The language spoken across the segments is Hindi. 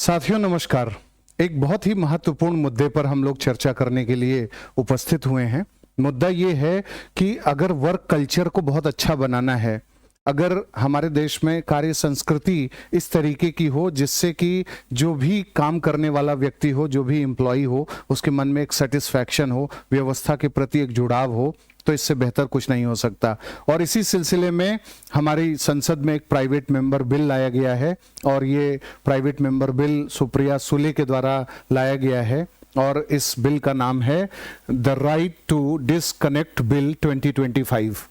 साथियों नमस्कार। एक बहुत ही महत्वपूर्ण मुद्दे पर हम लोग चर्चा करने के लिए उपस्थित हुए हैं। मुद्दा ये है कि अगर वर्क कल्चर को बहुत अच्छा बनाना है, अगर हमारे देश में कार्य संस्कृति इस तरीके की हो जिससे कि जो भी काम करने वाला व्यक्ति हो, जो भी एम्प्लॉय हो, उसके मन में एक सेटिस्फैक्शन हो, व्यवस्था के प्रति एक जुड़ाव हो, तो इससे बेहतर कुछ नहीं हो सकता। और इसी सिलसिले में हमारी संसद में एक प्राइवेट मेंबर बिल लाया गया है और ये private member bill Supriya Sule के द्वारा लाया गया है और इस बिल का नाम है the right to disconnect bill 2025।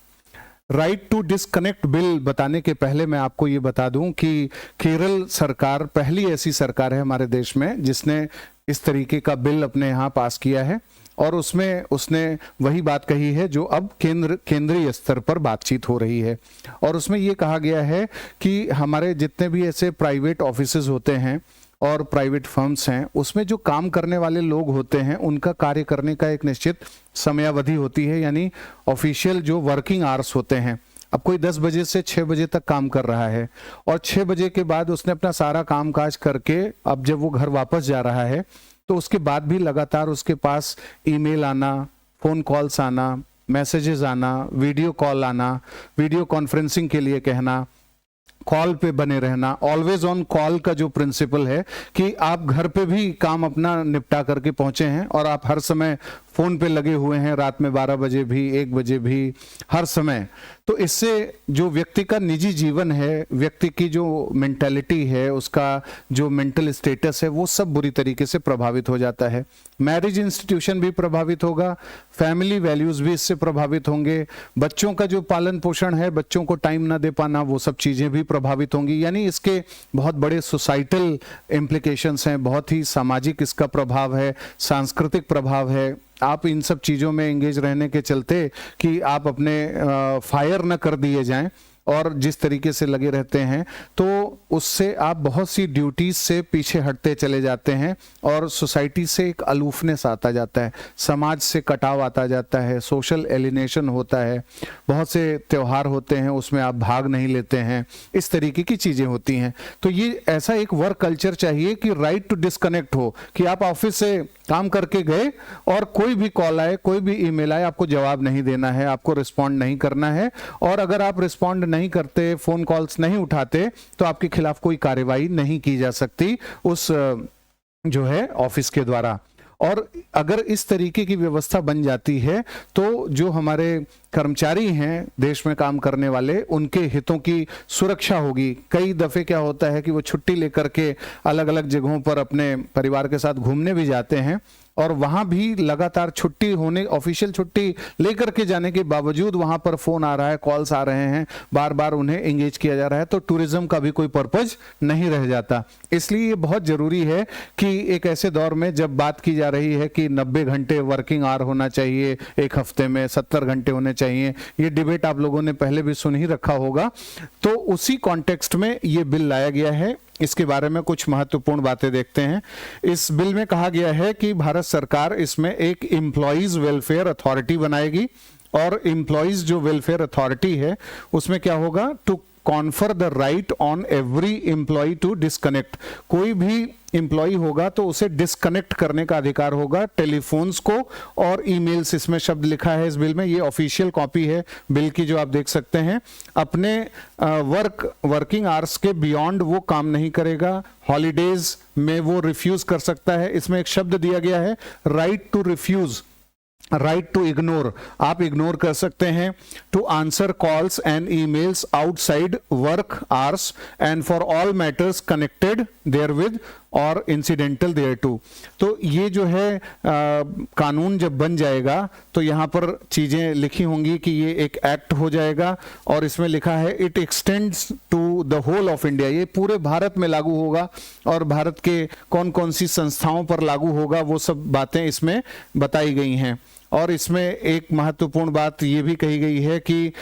Right to disconnect bill बताने के पहले मैं आपको ये बता दूं कि केरल सरकार पहली ऐसी सरकार है हमारे देश में जिसने इस तरीके का बिल अपने यहाँ पास किया है और उसमें उसने वही बात कही है जो अब केंद्रीय स्तर पर बातचीत हो रही है। और उसमें ये कहा गया है कि हमारे जितने भी ऐसे प्राइवेट ऑफिसेज होते हैं और प्राइवेट फर्म्स हैं, उसमें जो काम करने वाले लोग होते हैं उनका कार्य करने का एक निश्चित समयावधि होती है, यानी ऑफिशियल जो वर्किंग आवर्स होते हैं। अब कोई 10 बजे से 6 बजे तक काम कर रहा है और 6 बजे के बाद उसने अपना सारा काम काज करके अब जब वो घर वापस जा रहा है तो उसके बाद भी लगातार उसके पास ईमेल आना, फोन कॉल्स आना, मैसेजेस आना, वीडियो कॉल आना, वीडियो कॉन्फ्रेंसिंग के लिए कहना, कॉल पे बने रहना, ऑलवेज ऑन कॉल का जो प्रिंसिपल है कि आप घर पे भी काम अपना निपटा करके पहुंचे हैं और आप हर समय फोन पे लगे हुए हैं, रात में 12 बजे भी, 1 बजे भी, हर समय। तो इससे जो व्यक्ति का निजी जीवन है, व्यक्ति की जो मेंटालिटी है, उसका जो मेंटल स्टेटस है, वो सब बुरी तरीके से प्रभावित हो जाता है। मैरिज इंस्टीट्यूशन भी प्रभावित होगा, फैमिली वैल्यूज भी इससे प्रभावित होंगे, बच्चों का जो पालन पोषण है, बच्चों को टाइम ना दे पाना, वो सब चीजें भी प्रभावित होंगी। यानी इसके बहुत बड़े सोसाइटल इम्प्लीकेशंस हैं, बहुत ही सामाजिक इसका प्रभाव है, सांस्कृतिक प्रभाव है। आप इन सब चीज़ों में एंगेज रहने के चलते कि आप अपने फायर न कर दिए जाएं और जिस तरीके से लगे रहते हैं तो उससे आप बहुत सी ड्यूटीज से पीछे हटते चले जाते हैं और सोसाइटी से एक अलूफनेस आता जाता है, समाज से कटाव आता जाता है, सोशल एलिनेशन होता है, बहुत से त्यौहार होते हैं उसमें आप भाग नहीं लेते हैं, इस तरीके की चीज़ें होती हैं। तो ये ऐसा एक वर्क कल्चर चाहिए कि राइट टू डिस्कनेक्ट हो, कि आप ऑफिस से काम करके गए और कोई भी कॉल आए, कोई भी ईमेल आए, आपको जवाब नहीं देना है, आपको रिस्पॉन्ड नहीं करना है। और अगर आप रिस्पॉन्ड नहीं करते, फोन कॉल्स नहीं उठाते, तो आपके खिलाफ कोई कार्रवाई नहीं की जा सकती उस जो है ऑफिस के द्वारा। और अगर इस तरीके की व्यवस्था बन जाती है तो जो हमारे कर्मचारी हैं देश में काम करने वाले, उनके हितों की सुरक्षा होगी। कई दफे क्या होता है कि वो छुट्टी लेकर के अलग अलग जगहों पर अपने परिवार के साथ घूमने भी जाते हैं और वहां भी लगातार छुट्टी होने, ऑफिशियल छुट्टी लेकर के जाने के बावजूद वहां पर फोन आ रहा है, कॉल्स आ रहे हैं, बार बार उन्हें एंगेज किया जा रहा है, तो टूरिज्म का भी कोई पर्पज नहीं रह जाता। इसलिए ये बहुत जरूरी है कि एक ऐसे दौर में जब बात की जा रही है कि 90 घंटे वर्किंग आवर होना चाहिए एक हफ्ते में, 70 घंटे होने चाहिए, ये डिबेट आप लोगों ने पहले भी सुन ही रखा होगा, तो उसी कॉन्टेक्स्ट में ये बिल लाया गया है। इसके बारे में कुछ महत्वपूर्ण बातें देखते हैं। इस बिल में कहा गया है कि भारत सरकार इसमें एक एम्प्लॉइज वेलफेयर अथॉरिटी बनाएगी और एम्प्लॉइज जो वेलफेयर अथॉरिटी है उसमें क्या होगा, to confer the right on every employee to disconnect. कोई भी एम्प्लॉय होगा तो उसे डिस्कनेक्ट करने का अधिकार होगा, टेलीफोन्स को और ईमेल्स, इसमें शब्द लिखा है इस बिल में, ये ऑफिशियल कॉपी है बिल की जो आप देख सकते हैं। अपने वर्किंग आवर्स के बियॉन्ड वो काम नहीं करेगा, हॉलीडेज में वो रिफ्यूज कर सकता है। इसमें एक शब्द दिया गया है right to refuse, right to ignore, आप इग्नोर कर सकते हैं, to answer calls and emails outside work hours and for all matters connected therewith और इंसिडेंटल देयर टू। तो ये जो है कानून जब बन जाएगा तो यहाँ पर चीजें लिखी होंगी कि ये एक एक्ट हो जाएगा और इसमें लिखा है it extends to the whole of India, ये पूरे भारत में लागू होगा और भारत के कौन कौन सी संस्थाओं पर लागू होगा वो सब बातें इसमें बताई गई हैं। और इसमें एक महत्वपूर्ण बात ये भी कही गई है कि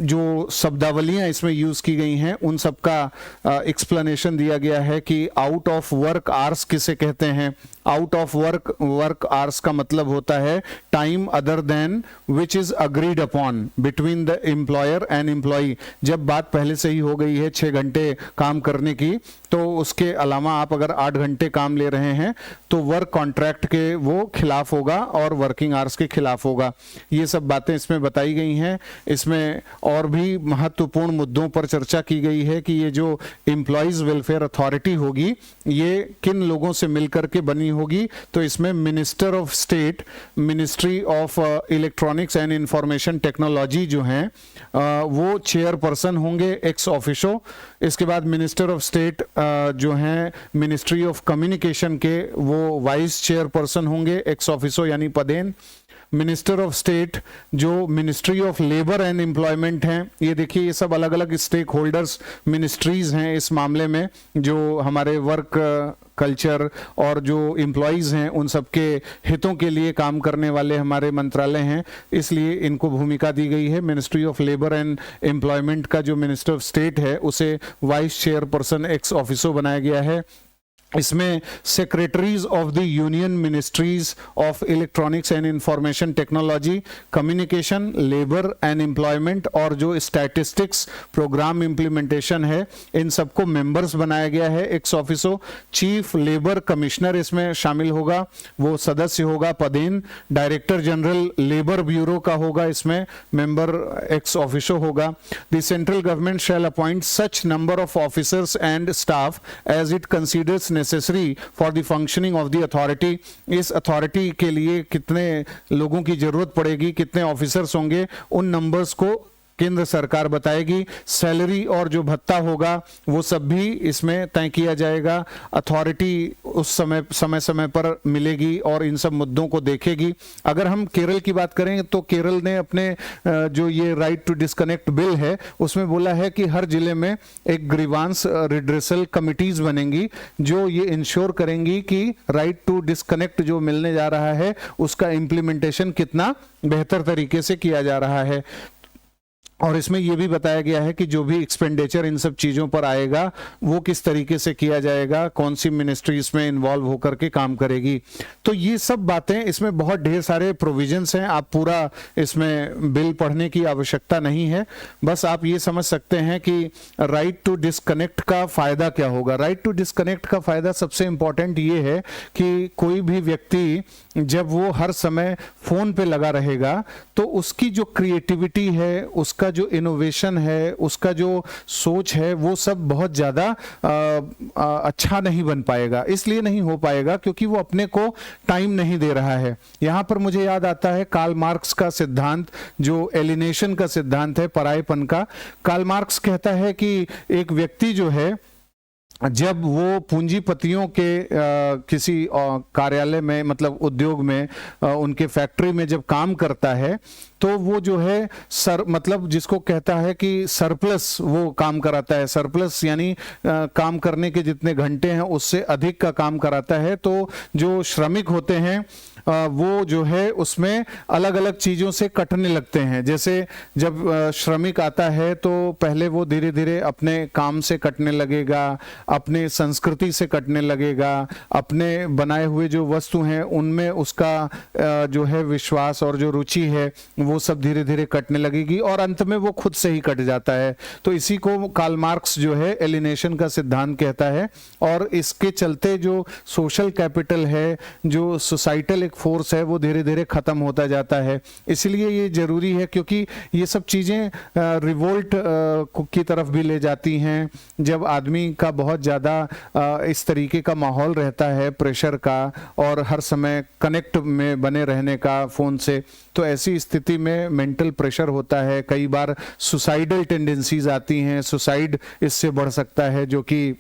जो शब्दावलियां इसमें यूज की गई हैं उन सब का एक्सप्लेनेशन दिया गया है कि आउट ऑफ वर्क आवर्स किसे कहते हैं, आउट ऑफ वर्क आवर्स का मतलब होता है time other than which is agreed upon between the employer and employee. जब बात पहले से ही हो गई है 6 घंटे काम करने की, तो उसके अलावा आप अगर 8 घंटे काम ले रहे हैं तो वर्क कॉन्ट्रैक्ट के वो खिलाफ होगा और वर्किंग आवर्स के खिलाफ होगा। ये सब बातें इसमें बताई गई हैं। इसमें और भी महत्वपूर्ण मुद्दों पर चर्चा की गई है कि ये जो एम्प्लॉयज वेलफेयर अथॉरिटी होगी ये किन लोगों से मिलकर के बनी होगी। तो इसमें minister of state, ministry of electronics and information technology जो हैं वो चेयरपर्सन होंगे एक्स ऑफिशो। इसके बाद मिनिस्टर ऑफ स्टेट जो हैं मिनिस्ट्री ऑफ कम्युनिकेशन के वो वाइस चेयरपर्सन होंगे एक्स ऑफिसो यानी पदेन। मिनिस्टर ऑफ स्टेट जो ministry of labour and employment हैं, ये देखिए ये सब अलग अलग स्टेक होल्डर्स मिनिस्ट्रीज हैं इस मामले में, जो हमारे वर्क कल्चर और जो एम्प्लॉयज़ हैं उन सबके हितों के लिए काम करने वाले हमारे मंत्रालय हैं, इसलिए इनको भूमिका दी गई है। Ministry of labour and employment का जो मिनिस्टर ऑफ स्टेट है उसे वाइस चेयरपर्सन एक्स ऑफिसो बनाया गया है। इसमें secretaries of the union ministries of electronics and information technology, communication, labour and employment और जो स्टैटिस्टिक्स प्रोग्राम इम्प्लीमेंटेशन है, इन सबको मेंबर्स बनाया गया है x officio. Chief labour commissioner इसमें शामिल होगा, वो सदस्य होगा पदेन। डायरेक्टर जनरल लेबर ब्यूरो का होगा, इसमें मेंबर एक्स ऑफिसो होगा। The central government shall appoint such number of officers and staff as it considers necessary for the functioning of the authority. इस अथॉरिटी के लिए कितने लोगों की जरूरत पड़ेगी, कितने ऑफिसर्स होंगे, उन नंबर्स को केंद्र सरकार बताएगी। सैलरी और जो भत्ता होगा वो सब भी इसमें तय किया जाएगा। अथॉरिटी उस समय पर मिलेगी और इन सब मुद्दों को देखेगी। अगर हम केरल की बात करें तो केरल ने अपने जो ये राइट टू डिस्कनेक्ट बिल है उसमें बोला है कि हर जिले में एक ग्रीवांस रिड्रेसल कमिटीज बनेंगी जो ये इंश्योर करेंगी कि राइट टू डिस्कनेक्ट जो मिलने जा रहा है उसका इम्प्लीमेंटेशन कितना बेहतर तरीके से किया जा रहा है। और इसमें यह भी बताया गया है कि जो भी एक्सपेंडिचर इन सब चीज़ों पर आएगा वो किस तरीके से किया जाएगा, कौन सी मिनिस्ट्री इसमें इन्वॉल्व होकर के काम करेगी। तो ये सब बातें, इसमें बहुत ढेर सारे प्रोविजंस हैं। आप पूरा इसमें बिल पढ़ने की आवश्यकता नहीं है, बस आप ये समझ सकते हैं कि राइट टू डिस्कनेक्ट का फ़ायदा क्या होगा। राइट टू डिस्कनेक्ट का फ़ायदा सबसे इम्पॉर्टेंट ये है कि कोई भी व्यक्ति जब वो हर समय फ़ोन पे लगा रहेगा तो उसकी जो क्रिएटिविटी है, उसका जो इनोवेशन है, उसका जो सोच है, वो सब बहुत ज़्यादा अच्छा नहीं बन पाएगा। इसलिए नहीं हो पाएगा क्योंकि वो अपने को टाइम नहीं दे रहा है। यहाँ पर मुझे याद आता है कार्ल मार्क्स का सिद्धांत, जो एलिनेशन का सिद्धांत है, परायेपन का। कार्ल मार्क्स कहता है कि एक व्यक्ति जो है जब वो पूंजीपतियों के किसी कार्यालय में, मतलब उद्योग में, उनके फैक्ट्री में जब काम करता है तो वो जो है मतलब जिसको कहता है कि सरप्लस वो काम कराता है। सरप्लस यानी काम करने के जितने घंटे हैं उससे अधिक का काम कराता है। तो जो श्रमिक होते हैं वो जो है उसमें अलग अलग चीज़ों से कटने लगते हैं। जैसे जब श्रमिक आता है तो पहले वो धीरे धीरे अपने काम से कटने लगेगा, अपने संस्कृति से कटने लगेगा, अपने बनाए हुए जो वस्तु हैं उनमें उसका जो है विश्वास और जो रुचि है वो सब धीरे धीरे कटने लगेगी और अंत में वो खुद से ही कट जाता है। तो इसी को कार्ल मार्क्स जो है एलिनेशन का सिद्धांत कहता है। और इसके चलते जो सोशल कैपिटल है, जो सोसाइटल फोर्स है, वो धीरे धीरे खत्म होता जाता है। इसलिए ये जरूरी है क्योंकि ये सब चीजें रिवोल्ट की तरफ भी ले जाती हैं। जब आदमी का बहुत ज्यादा इस तरीके का माहौल रहता है, प्रेशर का और हर समय कनेक्ट में बने रहने का फोन से, तो ऐसी स्थिति में मेंटल प्रेशर होता है। कई बार सुसाइडल टेंडेंसीज आती हैं, सुसाइड इससे बढ़ सकता है जो कि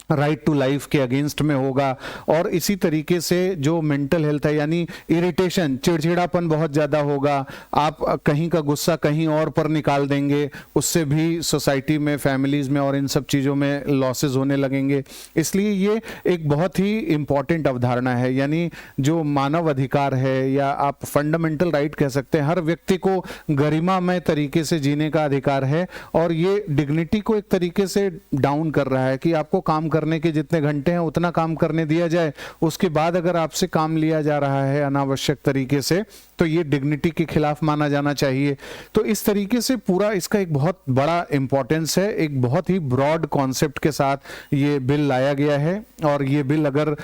राइट टू लाइफ के अगेंस्ट में होगा। और इसी तरीके से जो मेंटल हेल्थ है, यानी इरिटेशन, चिड़चिड़ापन बहुत ज़्यादा होगा। आप कहीं का गुस्सा कहीं और पर निकाल देंगे, उससे भी सोसाइटी में, फैमिलीज़ में और इन सब चीज़ों में लॉसेस होने लगेंगे। इसलिए ये एक बहुत ही इम्पॉर्टेंट अवधारणा है, यानी जो मानव अधिकार है या आप फंडामेंटल राइट कह सकते हैं, हर व्यक्ति को गरिमामय तरीके से जीने का अधिकार है। और ये डिग्निटी को एक तरीके से डाउन कर रहा है कि आपको काम काम करने के जितने घंटे हैं उतना काम करने दिया जाए, उसके बाद अगर आपसे काम लिया जा रहा है अनावश्यक तरीके से तो ये डिग्निटी के खिलाफ माना जाना चाहिए। तो इस तरीके से पूरा इसका एक बहुत बड़ा इंपॉर्टेंस है, एक बहुत ही ब्रॉड कॉन्सेप्ट के साथ ये बिल लाया गया है और ये बिल अगर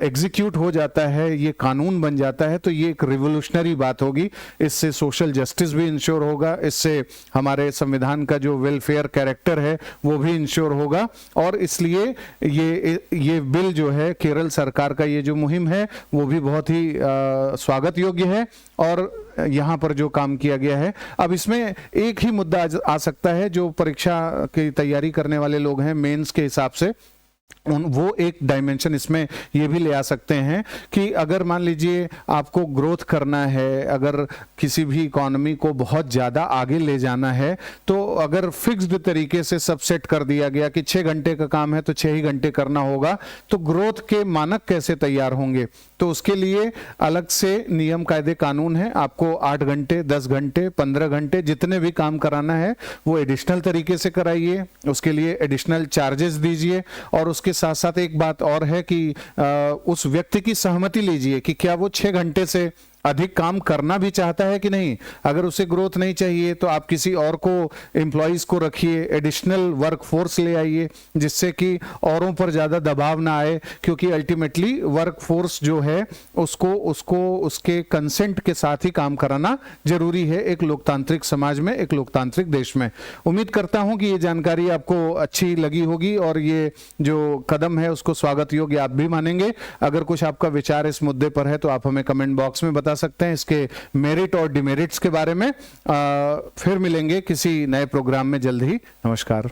एग्जीक्यूट हो जाता है, ये कानून बन जाता है, तो ये एक रिवोल्यूशनरी बात होगी। इससे सोशल जस्टिस भी इंश्योर होगा, इससे हमारे संविधान का जो वेलफेयर कैरेक्टर है वो भी इंश्योर होगा। और इसलिए ये बिल जो है केरल सरकार का ये जो मुहिम है वो भी बहुत ही स्वागत योग्य है और यहाँ पर जो काम किया गया है। अब इसमें एक ही मुद्दा आ सकता है जो परीक्षा की तैयारी करने वाले लोग हैं मेंस के हिसाब से, वो एक डायमेंशन इसमें ये भी ले आ सकते हैं कि अगर मान लीजिए आपको ग्रोथ करना है, अगर किसी भी इकोनॉमी को बहुत ज़्यादा आगे ले जाना है, तो अगर फिक्स्ड तरीके से सब सेट कर दिया गया कि 6 घंटे का काम है तो 6 ही घंटे करना होगा, तो ग्रोथ के मानक कैसे तैयार होंगे? तो उसके लिए अलग से नियम कायदे कानून है। आपको 8 घंटे, 10 घंटे, 15 घंटे जितने भी काम कराना है वो एडिशनल तरीके से कराइए, उसके लिए एडिशनल चार्जेस दीजिए। और उसके साथ साथ एक बात और है कि उस व्यक्ति की सहमति लीजिए कि क्या वो 6 घंटे से अधिक काम करना भी चाहता है कि नहीं। अगर उसे ग्रोथ नहीं चाहिए तो आप किसी और को, एम्प्लॉइज को रखिए, एडिशनल वर्क फोर्स ले आइए जिससे कि औरों पर ज़्यादा दबाव ना आए, क्योंकि अल्टीमेटली वर्क फोर्स जो है उसको उसके कंसेंट के साथ ही काम कराना जरूरी है एक लोकतांत्रिक समाज में, एक लोकतांत्रिक देश में। उम्मीद करता हूं कि ये जानकारी आपको अच्छी लगी होगी और ये जो कदम है उसको स्वागत योग्य आप भी मानेंगे। अगर कुछ आपका विचार इस मुद्दे पर है तो आप हमें कमेंट बॉक्स में बता सकते हैं इसके मेरिट और डिमेरिट्स के बारे में। फिर मिलेंगे किसी नए प्रोग्राम में जल्द ही। नमस्कार।